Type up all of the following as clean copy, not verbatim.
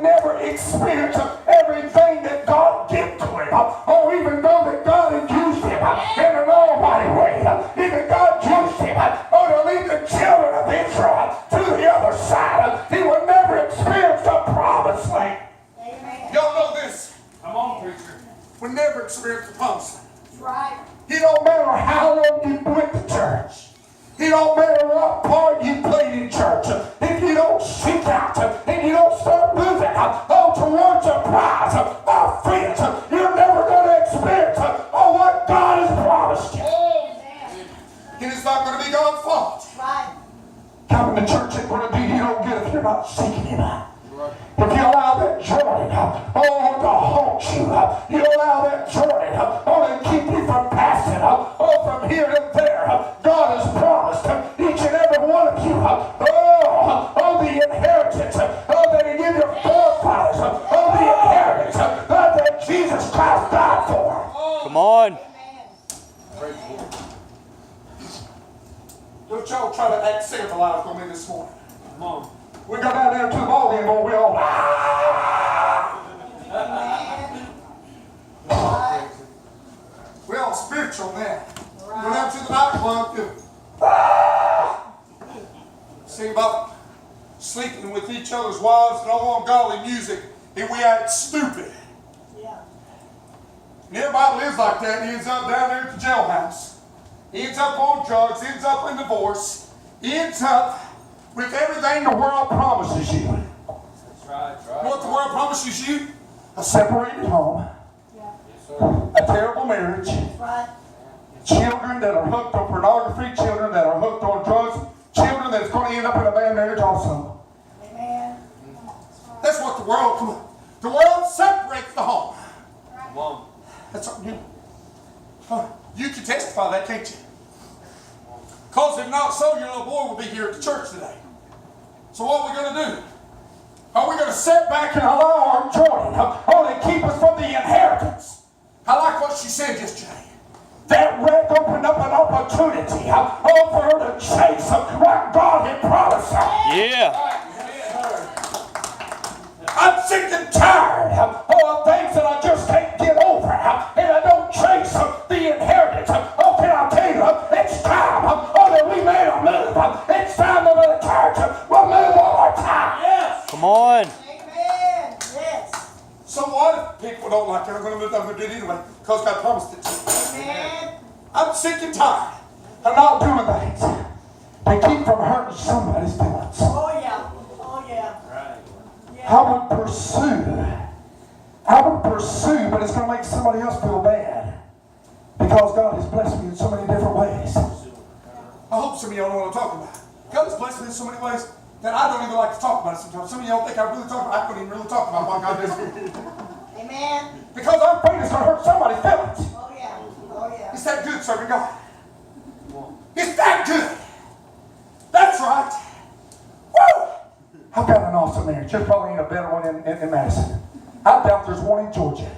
would never experience everything that God gave to him. Oh, even though that God had used him in an almighty way, even God used him to lead the children of Israel to the other side, he would never experience the promised land. Amen. Y'all know this. Come on, preacher. We never experience the promised land. That's right. It don't matter how long you went to church. It don't matter what part you played in church. If you don't seek out and you don't start moving towards a prize, my friends, you're never going to experience what God has promised you. Amen. And it's not going to be God's fault. Right. Coming to church ain't going to do you no good if you're not seeking Him out. If you allow that Jordan, to haunt you, you allow that Jordan, to keep you from passing, from here and there, God has promised each and every one of you, the inheritance, that He gave your forefathers, the inheritance that Jesus Christ died for. Come on. Amen. Don't y'all try to act civilized on me this morning. Come on. We go down there to the ball game, boy, we all, Amen. Right. We're all spiritual now. Right. Went out to the nightclub too. Sing about sleeping with each other's wives and all ungodly music, and we act stupid. Yeah. And everybody lives like that. He ends up down there at the jailhouse. He ends up on drugs. He ends up in divorce. He ends up with everything the world promises you. That's right. You know what the world promises you? a separated home, Yeah. Yes, sir. a terrible marriage, Right. children that are hooked on pornography, children that are hooked on drugs, children that's going to end up in a bad marriage also. Amen. That's what the world, come on. The world separates the home. Come on. That's what you can testify that, can't you? Because if not so, your little boy will be here at the church today. So what are we going to do? Are we going to sit back and allow our Jordan only keep us from the inheritance? I like what she said yesterday. That wreck opened up an opportunity for her to chase what God had promised her. Yeah. I'm sick and tired of things that I just can't get over, and I don't chase the inheritance. Oh, can I tell you, it's time that we made a move. It's time that the church will move one more time. Yes. Come on. Amen. Yes. So what if people don't like it? I'm going to do it anyway because God promised it to me. Amen. I'm sick and tired. I'm not doing things to keep from hurting somebody's feelings. Oh yeah. Oh yeah. Right. Yeah. I would pursue, but it's going to make somebody else feel bad because God has blessed me in so many different ways. I hope some of y'all know what I'm talking about. God has blessed me in so many ways that I don't even like to talk about it sometimes. Some of y'all think I really talk about it. I couldn't even really talk about what God does. Amen. Because I'm afraid it's going to hurt somebody's feelings. Oh yeah. Oh yeah. It's that good serving God. It's that good. That's right. Woo! I've got an awesome marriage. There's probably ain't a better one in Madison. I doubt there's one in Georgia.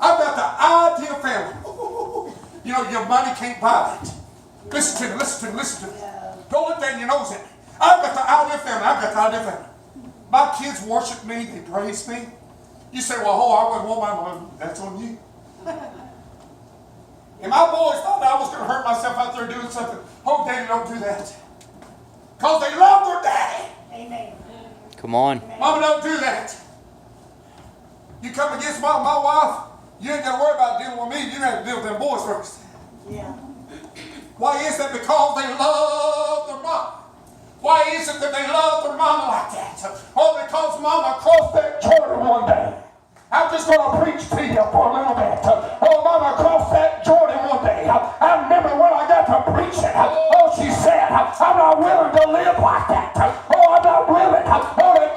I've got the ideal family. You know, your money can't buy it. Listen to me, listen to me, listen to me. Don't look down your nose at me. I've got the ideal family. I've got the ideal family. My kids worship me. They praise me. You say, well, I wouldn't want my mom. That's on you. And my boys thought I was going to hurt myself out there doing something. Oh, Daddy, don't do that. Because they love their daddy. Amen. Come on. Mama, don't do that. You come against my wife, you ain't got to worry about dealing with me. You have to deal with them boys first. Yeah. Why is that? Because they love their mama. Why is it that they love their mama like that? Oh, because mama crossed that Jordan one day. I'm just going to preach to you for a little bit. Oh, mama crossed that Jordan one day. I remember when I got to preaching. Oh, she said, I'm not willing to live like that. Oh, I'm not willing to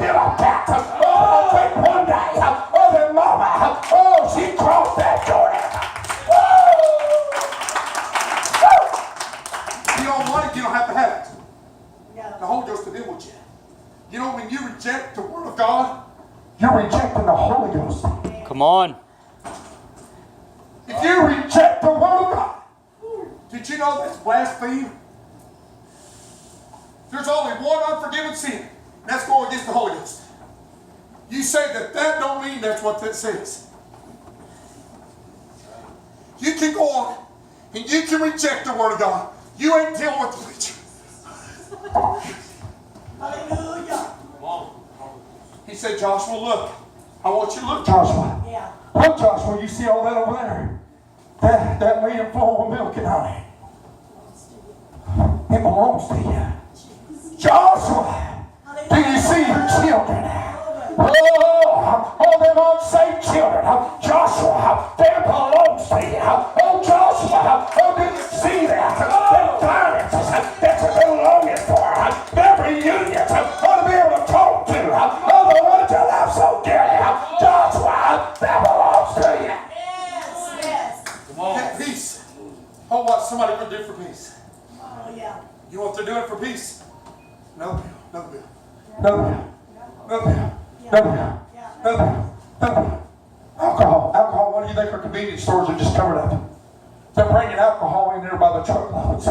give up that. Oh, I'll take one day. Oh, then mama, oh, she crossed that Jordan. Woo! Woo! You don't want it, you don't have to have it. The No. Holy Ghost will deal with you. You know, when you reject the Word of God, You're rejecting the Holy Ghost. Come on. if you reject the Word of God, did you know that's blasphemy? There's only have one unforgiven sin. That's going against the Holy Ghost. You say that don't mean that's what that says. You can go on and you can reject the Word of God. You ain't dealing with the preacher. Hallelujah. Come on. He said, Joshua, look. I want you to look, Joshua. Yeah. Look, Joshua, you see all that over there? That land flowing with milk and honey. It belongs to you. Joshua, do you see your children? Oh, them unsaved children. Joshua, that belongs to you. Oh, Joshua, do you see that? Them finances that you've been longing for. Their reunions. To be able to talk to. Oh, the ones you love so dearly. Joshua, that belongs to you. Yes. Yes. Come on. Get peace. Oh, what somebody would do for peace. Oh, yeah. You know what they're doing for peace? No bill. No bill. No, no, no, no. Yeah. Alcohol, what do you think our convenience stores are just covered up? They're bringing alcohol in there by the truckloads.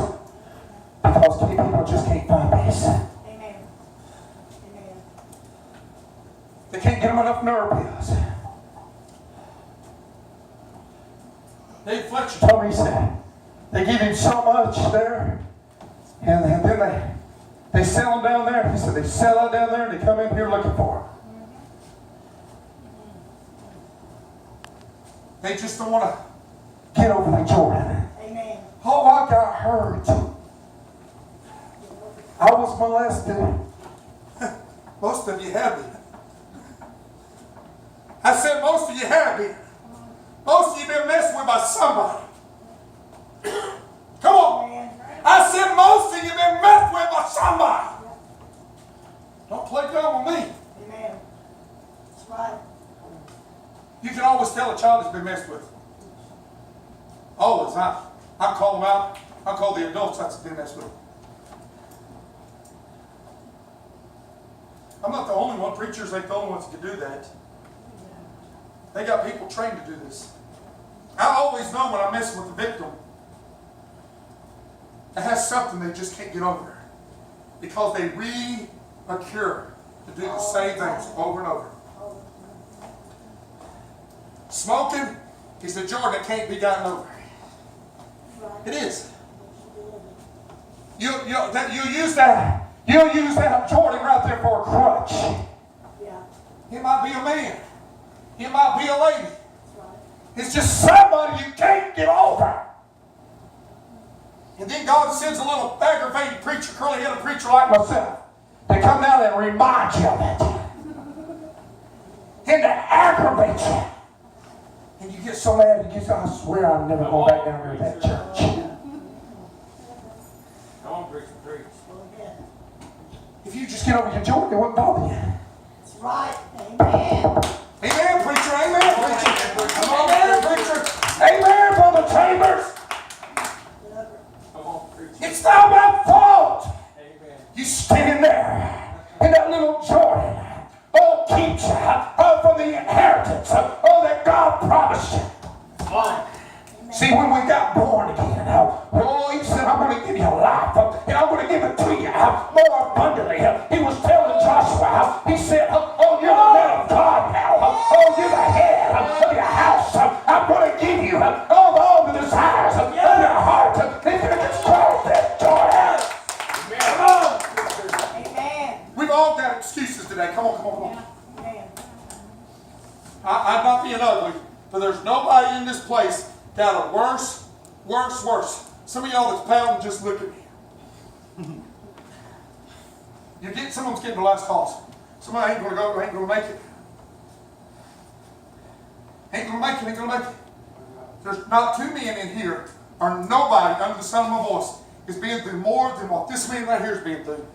Because people just can't find peace. Amen. Amen. They can't get them enough nerve pills. Dave Fletcher Told me, he said, they give him so much there, and then they sell them down there. He said they sell it down there and they come in here looking for them. They just don't want to. Get over the Jordan. Amen. Oh, I got hurt. I was molested. Most of you have been. I said most of you have been. Most of you been messed with by somebody. Come on. Amen. I said most of you been messed with by somebody. Don't play dumb with me. Amen. That's right. You can always tell a child has been messed with. Always. I call them out. I call the adults that's been messed with. I'm not the only one. Preachers ain't the only ones that can do that. They got people trained to do this. I always know when I'm messing with the victim, it has something they just can't get over. Because they recur to do the same things over and over. Smoking is the jar that can't be gotten over. It is. You'll use that Jordan right there for a crutch. Yeah. It might be a man. It might be a lady. That's right. It's just somebody you can't get over. And then God sends a little aggravated preacher, curly-headed preacher like myself, They come down and remind you of it. And to aggravate you. And you get so mad, I swear I'm never going back down there to that church. Come on, preacher, preach. Oh, yeah. If you just get over your Jordan, it wouldn't bother you. That's right. Amen. amen, preacher, amen, preacher. Come on, amen, preacher. Amen, Brother Chambers. Come on, preacher. It's not my fault. Amen. You stand there in that little Jordan. Oh, keeps you from the inheritance. Oh, that God promised you. Come on. See, when we got born again, oh, he said, I'm going to give you life, and I'm going to give it to you more abundantly. He was telling Joshua, he said, oh, you're the man of God now. Oh, you're the head of your house. I'm going to give you all the desires of your heart. If you just cross that Jordan. Come on. Amen. We've all got excuses today. Come on, come on, come on. Amen. I'm not being ugly, but there's nobody in this place got a worse. Some of y'all that's pounding, just look at me. Someone's getting the last calls. Somebody ain't gonna make it. Ain't gonna make it. There's not two men in here, or nobody under the sound of my voice is being through more than what this man right here is being through.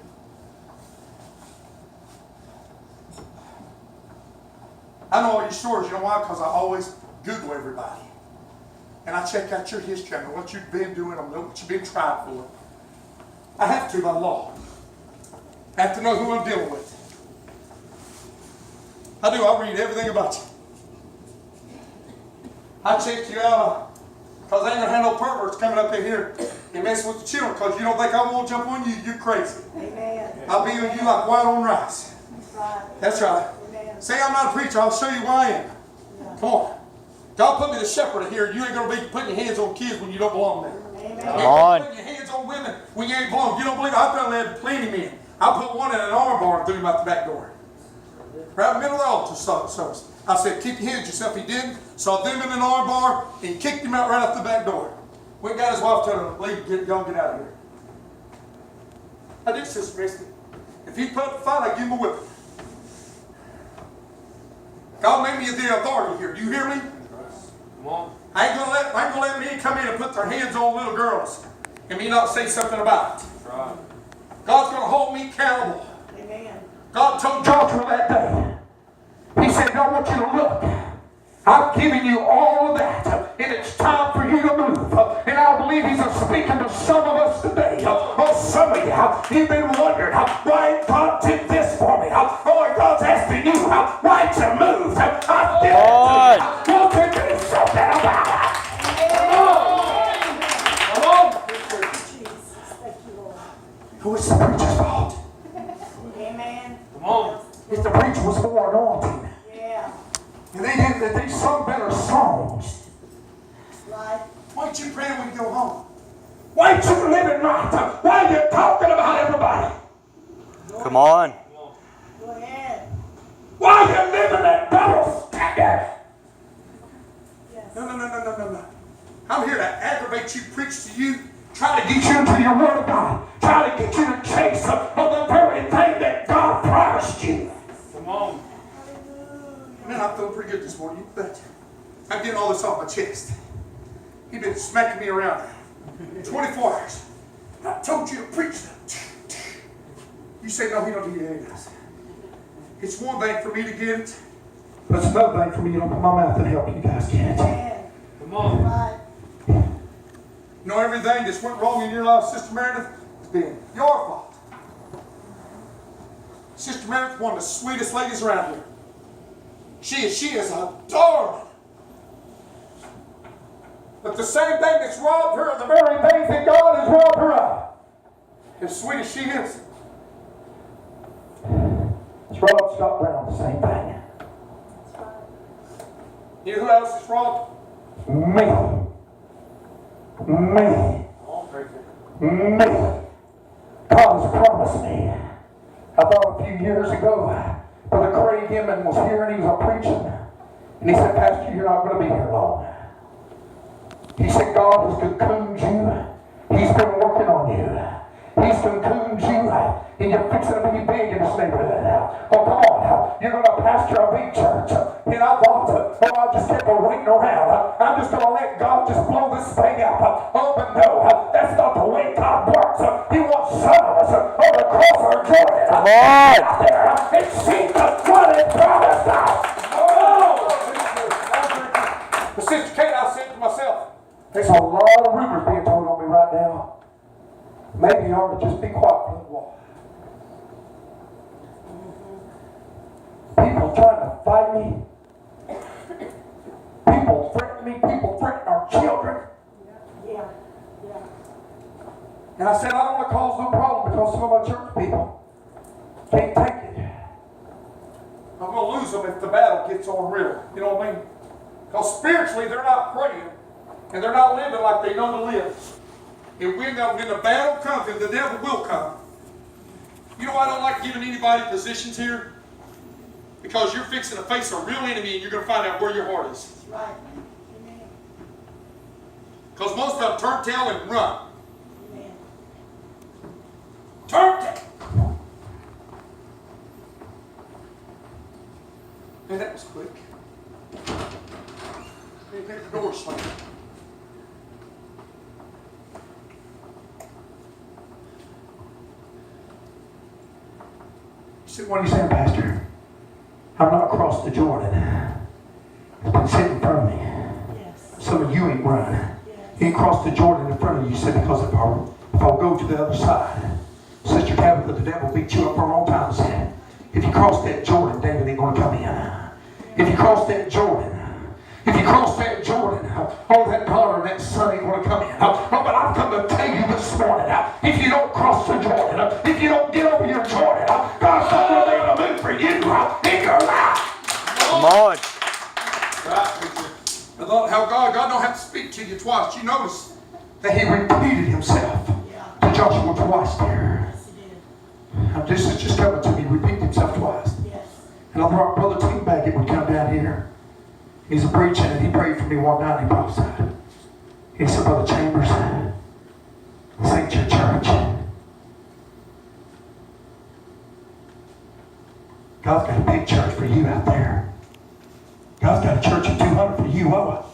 I know all your stories. You know why? Because I always Google everybody. And I check out your history. I know what you've been doing. I know what you've been trying for. I have to by law. I have to know who I'm dealing with. I do. I read everything about you. I check you out because I ain't going to have no perverts coming up in here and messing with the children because you don't think I won't jump on you. You're crazy. Amen. I'll be with you like white on rice. That's right. That's right. Amen. Say I'm not a preacher, I'll show you where I am. Come on. God put me the shepherd here. You ain't going to be putting your hands on kids when you don't belong there. Amen. Come on. Putting your hands on women when you ain't belong. You don't believe it? I've done that plenty men. I put one in an arm bar and threw him out the back door. Right in the middle of the altar service. I said, keep your hands yourself. He didn't. So I threw him in an arm bar and kicked him out right out the back door. Went and got his wife, told him, leave, y'all get out of here. I did, Sister Misty. If he put up a fight, I'd give him a whipping. God made me the authority here. Do you hear me? Come on. I ain't gonna let men come in and put their hands on little girls and me not say something about it. That's right. God's gonna hold me accountable. Amen. God told Joshua that day. He said, I want you to look. I've given you all of that, and it's time for you to move. And I believe He's speaking to some of us today. Oh, some of you, you've been wondering why God did this for me. Oh, God's asking you why you moved. I did it. Won't you do something about it? Come on. Jesus. Thank you, Lord. Who is the preacher's fault? Amen. Come on. If the preacher was more anointed, Yeah. and they sung better songs. Right. Why ain't you praying when you go home? Why ain't you living right? Why are you talking about everybody? Come on. Go ahead. Why are you living that double standard? Yes. No. I'm here to aggravate you, preach to you, try to get you into your word of God, try to get you to chase of the very thing that God promised you. Come on. Man, I'm feeling pretty good this morning, you bet. I'm getting all this off my chest. He's been smacking me around 24 hours. I told you to preach that. You say, no, he don't do anything else. It's one thing for me to get it, but it's another thing for me to open my mouth and help you guys get it. Amen. Come on. Right. You know, everything that's went wrong in your life, Sister Meredith, has been your fault. Sister Meredith, one of the sweetest ladies around here. She is a darling. But the same thing that's robbed her of the very things that God has robbed her of. As sweet as she is. It's robbed Scott Brown, the same thing. You know who else is robbed? Me. Come on, preacher. God has promised me. I thought a few years ago, Brother Craig Emmon was here and he was preaching. And he said, Pastor, you're not going to be here long. He said, God has cocooned you. He's been working on you. He's cocooned you. And you're fixing to be big in this neighborhood now. Oh, come on. You're going to pastor a big church. And I thought, I just kept waiting around. I'm just going to let God just blow this thing up. Oh, but no. That's not the way God works. He wants some of us over across our Jordan. Come on. Out there and see what it promised us. Oh! But Sister Kate, I said to myself, there's a lot of rumors being told on me right now. Maybe you ought to just be quiet for a little while. People trying to fight me. People threaten me. People threaten our children. Yeah. And I said, I don't want to cause no problem because some of my church people can't take it. I'm going to lose them if the battle gets on real. You know what I mean? Because spiritually, they're not praying. And they're not living like they know to live. And when the battle comes, and the devil will come. You know why I don't like giving anybody positions here? Because you're fixing to face a real enemy and you're going to find out where your heart is. That's right. Amen. Because most of them turn tail and run. Amen. Turn tail. Man, that was quick. The door slammed. What are you saying, Pastor? I'm not across the Jordan. It's been sitting in front of me. Yes. Some of you ain't run. Yes. You ain't crossed the Jordan in front of you. You said, because if I'll go to the other side, Sister Tabitha, the devil beat you up for a long time. Said, if you cross that Jordan, David ain't going to come in. If you cross that Jordan, oh, that daughter and that son ain't going to come in. Oh, but I've come to tell you this morning, if you don't cross the Jordan, if you don't get over your Jordan, God's not going to be able to move for you in your life. Come on. Right, preacher. I thought how God don't have to speak to you twice. You notice That he repeated himself to Joshua twice there. Yes, he did. Now, this is just coming to me. He repeated himself twice. Yes. And I thought Brother Tim Baggett would come down here. He's a preacher, and he prayed for me one night and he prophesied. He said, Brother Chambers, this ain't your church. God's got a big church for you out there. God's got a church of 200 for you. Oh,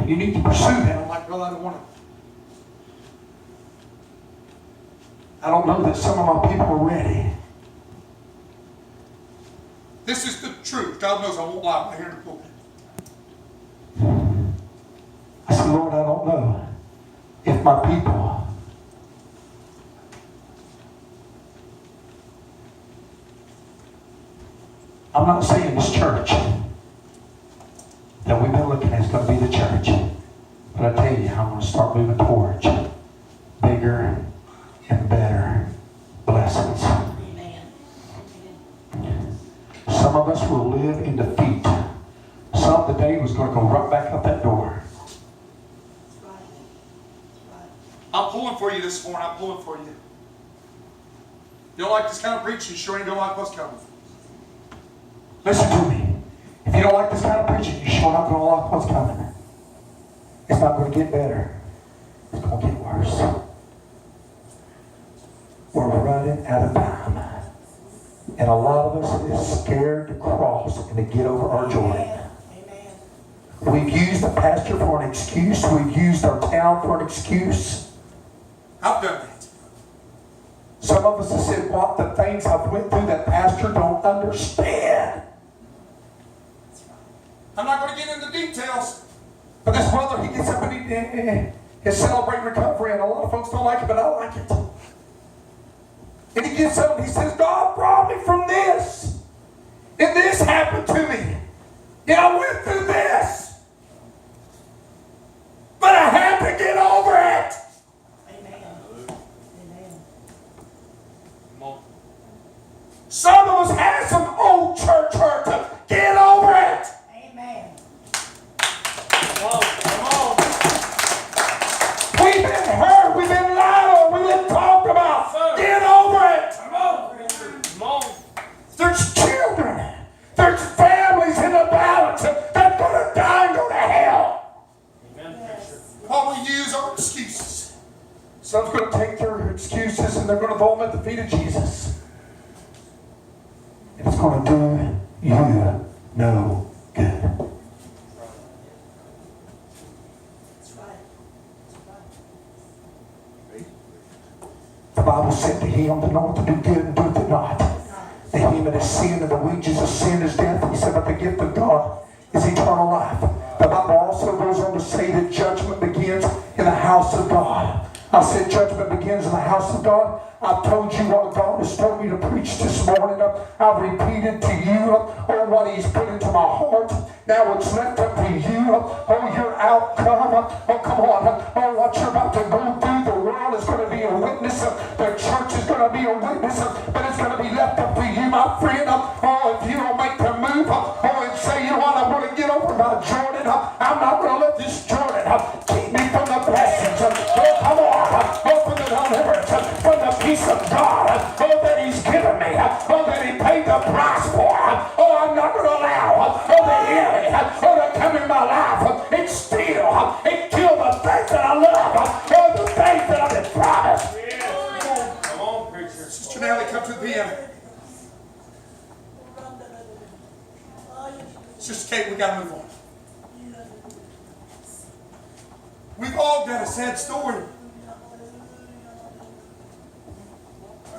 you need to pursue that. I'm like, brother, I don't want to. I don't know that some of my people are ready. this is the truth. God knows I won't lie right here in the pulpit. I said, Lord, I don't know if my people I'm not saying this church that we've been looking at is going to be the church. But I tell you, I'm going to start moving towards bigger and better blessings. Amen. Amen. Some of us will live in defeat. Some today was going to go right back out that door. That's right. That's right. I'm pulling for you this morning. I'm pulling for you. You don't like this kind of preaching, you sure ain't don't like what's coming. Listen to me. If you don't like this kind of preaching, you're sure not going to like what's coming. It's not going to get better. It's going to get worse. We're running out of time. And a lot of us is scared to cross and to get over our Jordan. Amen. We've used the pastor for an excuse. We've used our town for an excuse. I've done that. Some of us have said, what the things I've went through that pastor don't understand. I'm not going to get into details. But this brother, he gets up and he celebrating recovery, and a lot of folks don't like it, but I like it. And he gets up and he says, God brought me from this. And this happened to me. And I went through this. But I had to get over it. Amen. Amen. Come on. Some of us have some old church hurt to get over it. Amen. Come on. Come on. We've been hurt. We've been lied on. We've been talked about. Get over it. Come on. Come on. There's children. There's families in the balance that's going to die and go to hell. Amen, preacher. While we use our excuses. Some's going to take their excuses and they're going to throw them at the feet of Jesus. And it's going to do you no good. That's right. That's right. The Bible said to him that knoweth to do good and doeth it not. To him that is sin and the wages of sin is death. He said, but the gift of God is eternal life. The Bible also goes on to say that judgment begins in the house of God. I said judgment begins in the house of God. I've told you what God has told me to preach this morning. I've repeated to you what He's put into my heart. Now it's left up to you. Your outcome. Come on. What you're about to go through. The world is going to be a witness. The church is going to be a witness. But it's going to be left up to you, my friend. If you don't make the move. And say, you know what, I'm going to get over my Jordan. I'm not going to let this Jordan keep me from the blessings. Come on. From the deliverance. From the peace of God. That He's given me. That He paid the price for. I'm not going to allow the enemy to come in my life and steal and kill the things that I love. The things that I've been promised. Yeah. Come on, preacher. Sister Nellie, come to the end. Sister Kate, we got to move on. We've all got a sad story. I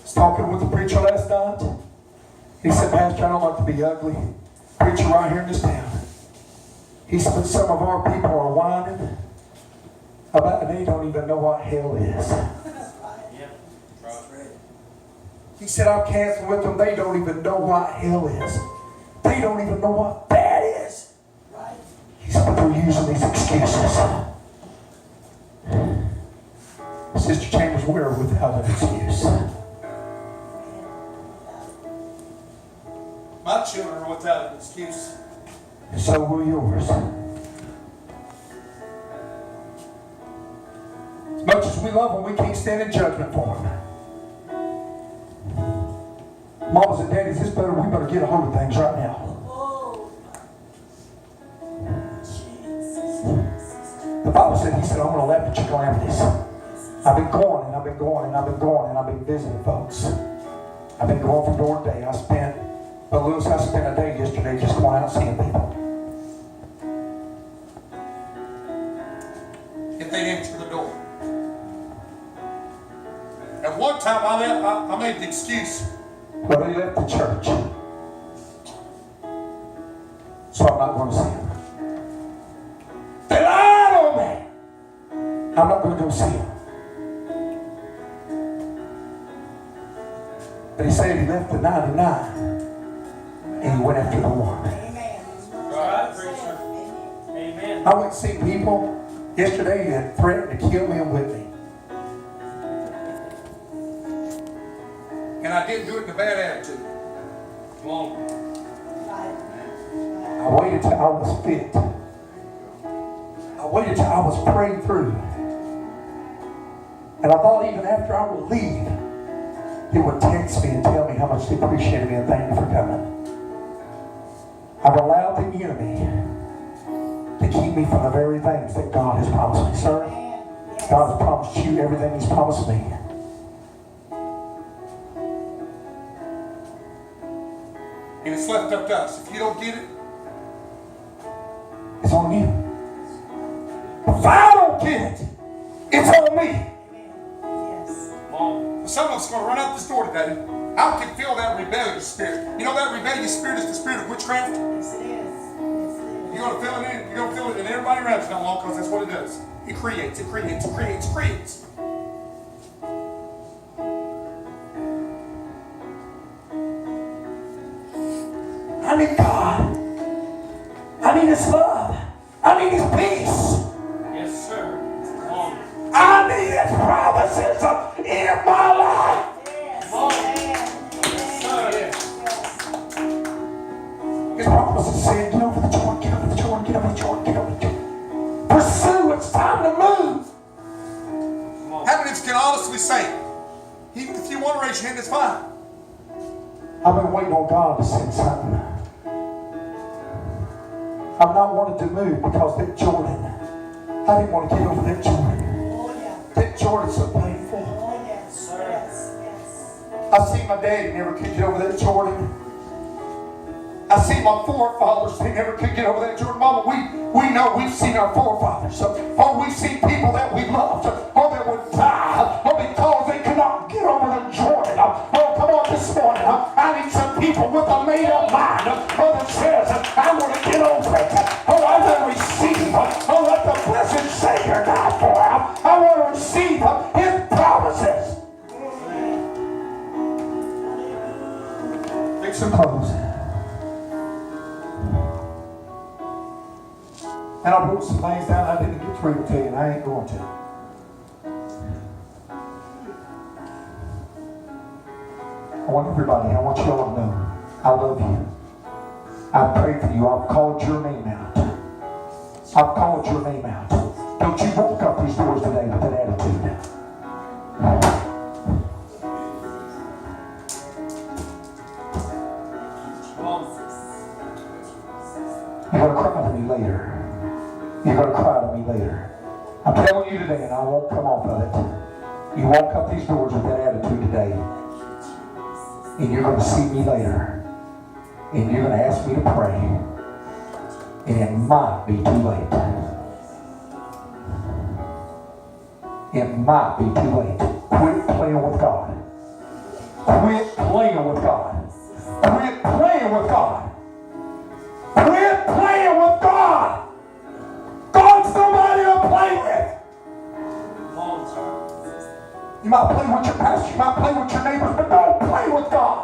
was talking with the preacher last night. He said, Pastor, I don't like to be ugly. Preacher right here in this town. He said, some of our people are whining about they don't even know what hell is. Yeah. Right. He said, I'm canceling with them. They don't even know what hell is. They don't even know what bad is. He said, but they're using these excuses. we're without an excuse. My children are without an excuse. And so will yours. As much as we love them, we can't stand in judgment for them. Mamas and daddies, we better get a hold of things right now. Whoa. Jesus. The Bible said, he said, I'm going to laugh at your calamities. I've been going and I've been going and I've been going and I've been visiting folks. I've been going from door to day. I spent a day yesterday just going out seeing people. If they'd answer the door. At one time, I made the excuse. Well, they left the church. So I'm not going to see them. They lied on me. I'm not going to go see them. But he said he left the 99 and he went after the one. Amen. Right, preacher. Amen. I went to see people yesterday that threatened to kill me and whip me. And I didn't do it in a bad attitude. Come on. I waited till I was fit. I waited till I was prayed through. And I thought even after I would leave, he would text me and tell me how much they appreciated me and thank me for coming. I've allowed the enemy to keep me from the very things that God has promised me. Sir, God has promised you everything he's promised me. And it's left up to us. If you don't get it, It's on you. If I don't get it, it's on me. Yes. Come on. some of us are going to run out this door today. I can feel that rebellious spirit. You know that rebellious spirit is the spirit of witchcraft? Yes, it is. Yes, it is. You're going to feel it in. You're going to feel it in everybody around you not long because that's what it does. It creates. I need God. I need his love. I need his peace. Yes, sir. Come on. I need his promises in my life. Yes. Come on. Amen. Sir. Yes. His promises say, get over the Jordan, get over the Jordan, get over the Jordan, get over the Jordan. Pursue, it's time to move. Come on. How many of us can honestly say, even if you want to raise your hand, it's fine. I've been waiting on God to send something. I've not wanted to move because that Jordan, I didn't want to get over that Jordan. Oh, yeah. That Jordan's so painful. Oh, yes. Yes. Yes. I see my daddy never could get over that Jordan. I see my forefathers, they never could get over that Jordan. Mama, we know we've seen our forefathers. Or we've seen people that we loved. Or that would die. Or because they could not get over the Jordan. Oh, come on this morning. I need some people with a made-up mind. Oh, that says, I want to get over it. Oh, I want to receive. Oh, let the blessed Savior die for. I want to receive his promises. Fix some clothes. And I wrote some things down I didn't get through to you, and I ain't going to. I want everybody, I want you all to know, I love you. I pray for you. I've called your name out. I've called your name out. Don't you walk up these doors today with that attitude. Come on. You're going to cry to me later. You're going to cry to me later. I'm telling you today, and I won't come off of it. You walk up these doors with that attitude today, and you're going to see me later, and you're going to ask me to pray, and it might be too late. It might be too late. Quit playing with God. Quit playing with God. Quit playing with God. Quit playing with God. God's nobody to play with. Come on, sir. You might play with your pastor, you might play with your neighbors, but don't play with God.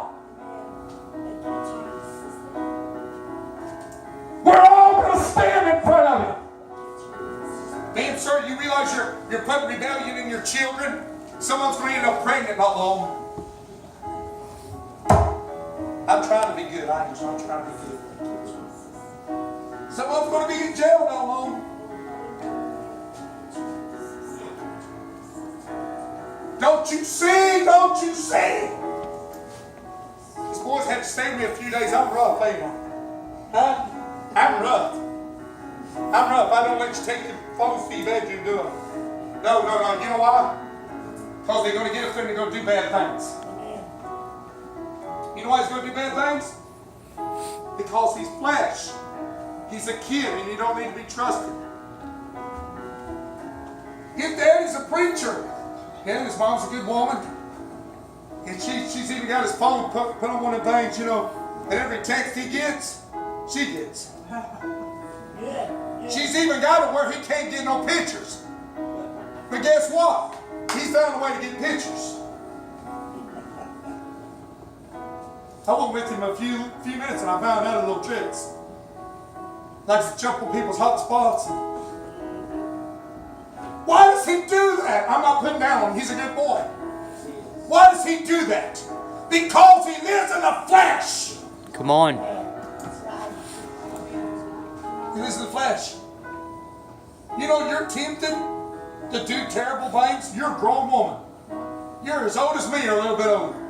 We're all going to stand in front of him. Dan, sir, you realize you're putting rebellion in your children? Someone's going to end up pregnant not long. I'm trying to be good. I'm trying to be good. Someone's going to be in jail not long. Don't you see? Don't you see? These boys had to stay with me a few days. I'm rough, ain't I? Huh? I'm rough. I'm rough. I don't let you take your phone to your bedroom, do I? No. You know why? Because they're going to get up there and they're going to do bad things. You know why he's going to do bad things? Because he's flesh. He's a kid and you don't need to be trusted. His daddy's a preacher. Yeah, his mom's a good woman. And she's even got his phone put on one of the things, you know, that every text he gets, she gets. She's even got it where he can't get no pictures. But guess what? He's found a way to get pictures. I went with him a few minutes and I found out a little tricks. Likes to jump on people's hot spots. Why does he do that? I'm not putting down on him. He's a good boy. Why does he do that? Because he lives in the flesh. Come on. He lives in the flesh. You know, you're tempted to do terrible things. You're a grown woman. You're as old as me or a little bit older.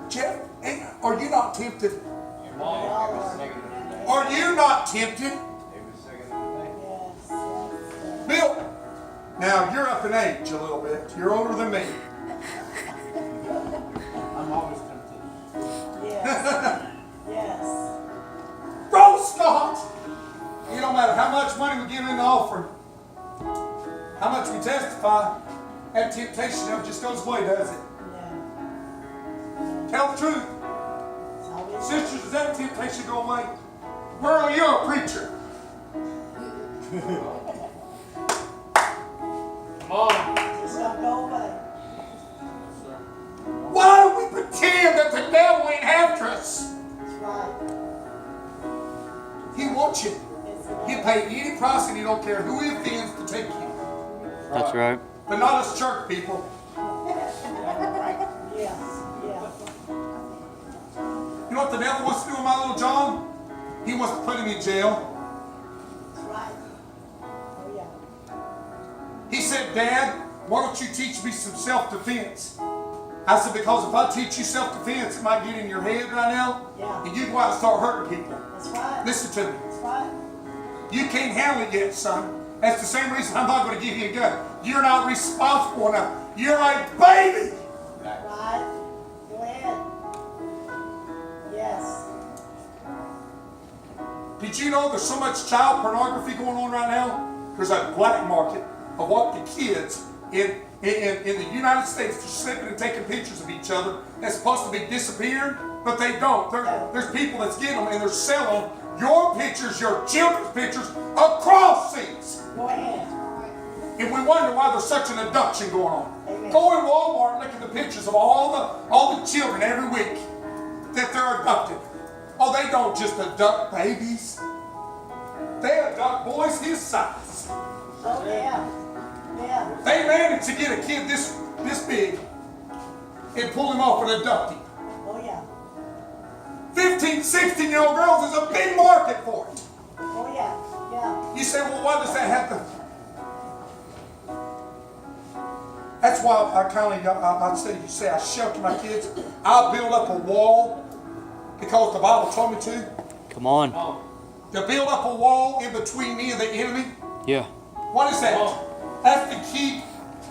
Jeff, are you not tempted? Are you not tempted? Bill, now you're up in age a little bit. You're older than me. I'm always tempted. Yes. Bro, Scott! It don't matter how much money we give in the offering, how much we testify, that temptation never just goes away, does it? Tell the truth. Sisters, does that temptation go away? Merle, you're a preacher. Come on. Just don't go away. Why do we pretend that the devil ain't after us? That's right. He wants you. He'll pay any price and he don't care who he offends to take you. That's right. But not us church people. Yes. You know what the devil wants to do with my little John? He wants to put him in jail. That's right. Oh, yeah. He said, Dad, why don't you teach me some self-defense? I said, because if I teach you self-defense, it might get in your head right now. Yeah. And you go out and start hurting people. That's right. Listen to me. That's right. You can't handle it yet, son. That's the same reason I'm not going to give you a gun. You're not responsible enough. You're a baby. Right. Go ahead. Yes. Did you know there's so much child pornography going on right now? There's a black market of what the kids in the United States are slipping and taking pictures of each other that's supposed to be disappearing, but they don't. There's people that's getting them and they're selling your pictures, your children's pictures across seas. Go ahead. And we wonder why there's such an abduction going on. Amen. Go in Walmart and look at the pictures of all the children every week that they're abducted. Oh, they don't just abduct babies. They abduct boys his size. Oh, yeah. Yeah. They managed to get a kid this big and pull him off and abduct him. Oh, yeah. 15, 16-year-old girls is a big market for it. Oh, yeah. Yeah. You say, well, why does that happen? That's why I say I shelter my kids. I'll build up a wall because the Bible told me to. Come on. To build up a wall in between me and the enemy. Yeah. What is that? That's to keep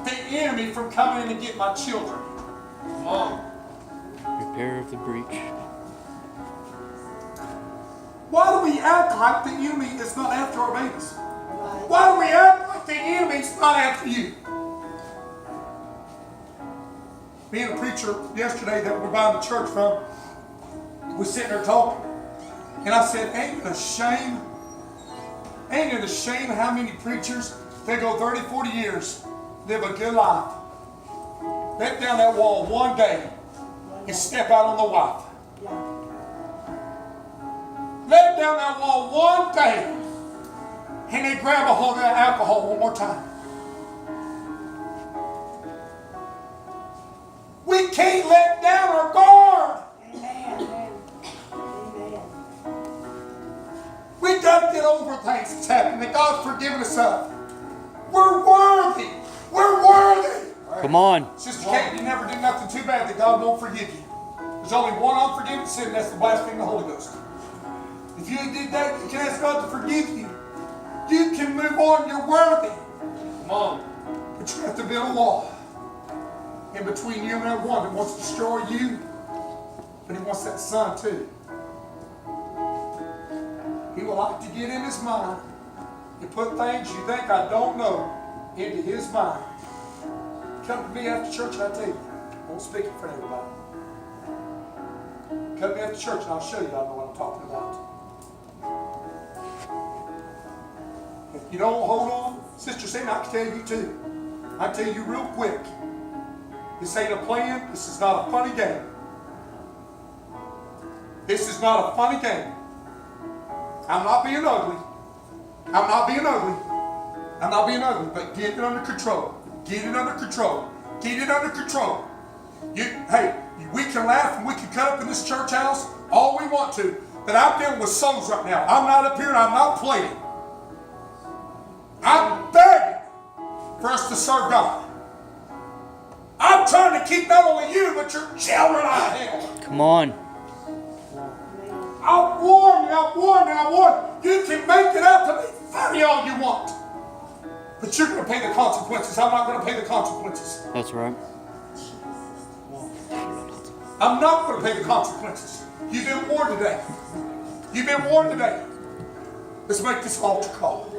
the enemy from coming in and getting my children. Come on. Repair of the breach. Why do we act like the enemy is not after our babies? Right. Why do we act like the enemy's not after you? Me and a preacher yesterday that we're buying the church from, we're sitting there talking. And I said, ain't it a shame? Ain't it a shame how many preachers, they go 30, 40 years, live a good life. Let down that wall one day and step out on the wife. Yeah. Let down that wall one day and they grab a hold of that alcohol one more time. We can't let down our guard. Amen. Amen. We got to get over things that's happened that God's forgiven us of. We're worthy. We're worthy. Come on. Sister Kate, you never did nothing too bad that God won't forgive you. There's only one unforgiven sin, that's the blasphemy of the Holy Ghost. If you did that, you can ask God to forgive you. You can move on. You're worthy. Come on. But you have to build a wall in between you and that one that wants to destroy you, but he wants that son too. He will like to get in his mind and put things you think I don't know into his mind. Come to me after church and I'll tell you. I won't speak in front of everybody. Come to me after church and I'll show you I know what I'm talking about. If you don't hold on, Sister Sadie, I can tell you too. I tell you real quick. This ain't a plan. This is not a funny game. This is not a funny game. I'm not being ugly. I'm not being ugly. I'm not being ugly, but get it under control. Get it under control. Get it under control. Hey, we can laugh and we can cut up in this church house all we want to, but I'm dealing with souls right now. I'm not up here and I'm not playing. I'm begging for us to serve God. I'm trying to keep not only you, but your children out of hell. Come on. I've warned you, I've warned you, I've warned you. You can make it out to be funny all you want. But you're going to pay the consequences. I'm not going to pay the consequences. That's right. I'm not going to pay the consequences. You've been warned today. You've been warned today. Let's make this altar call.